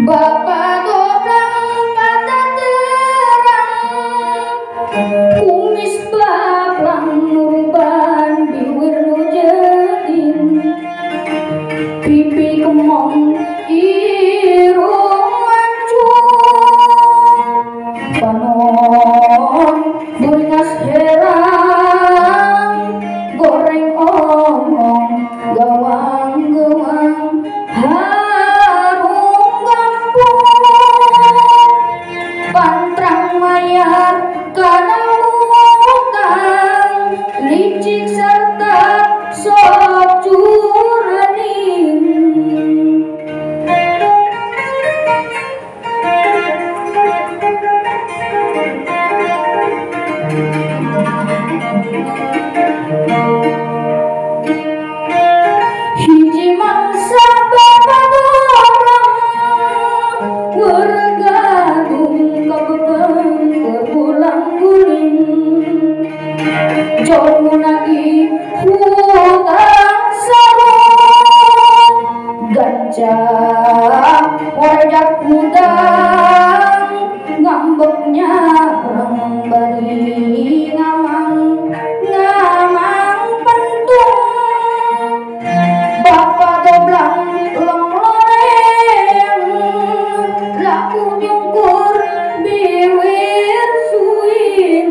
Bapak doblang mata terang, kumis bablang nurban biwir nujedin, pipi kemong irung mancung, panon buringas herang, goreng omong gawang-gawang pantrang mayar kanawutang licik serta sok curaning. Hiji mangsa bapak doblang bergadung kabebeng kebulang guling, jauh nagi hutang sarung, gajah wajak mudang ngambeknya rembari ngamang pentung. Bapak doblang leng-leng laku nyungkur biwir suwin.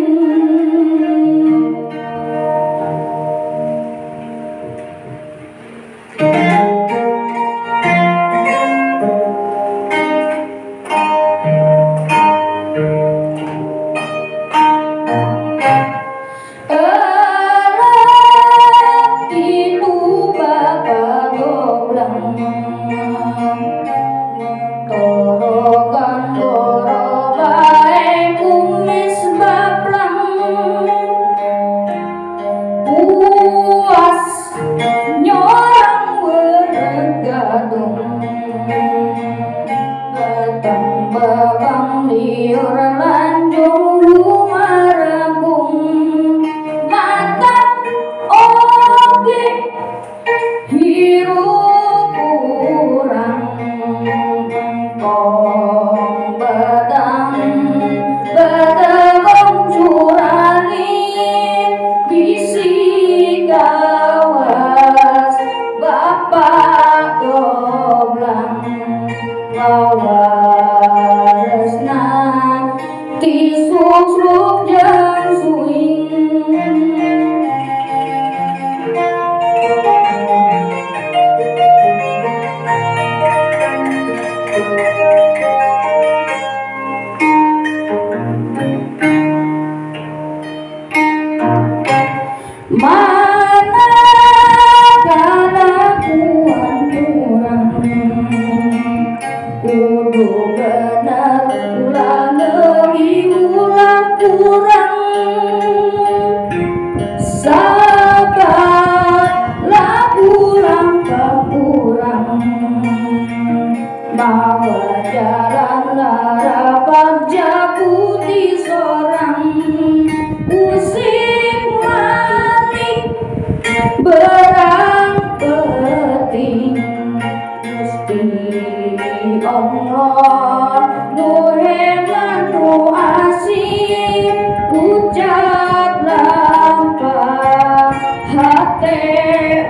Itu bapak doblang torogan doro bae kumis bablang, puas nyorang bergadung, batang babang liur lanjung humaragung, mata oge hirup urang tong badang curani bisi gawas bapak doblang lawaresna tisuk-suk jeung suing. Mana kalakuan kurang kudu bener ulah leuwih ulah kurang, sabar lakulang kakurang mawa jalan lara bagja putih sorang, usik mati berang penting Gusti Allah nu hebat nu asih ucap lampah hate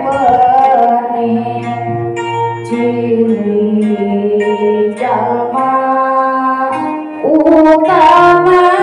weni ciri jalma utama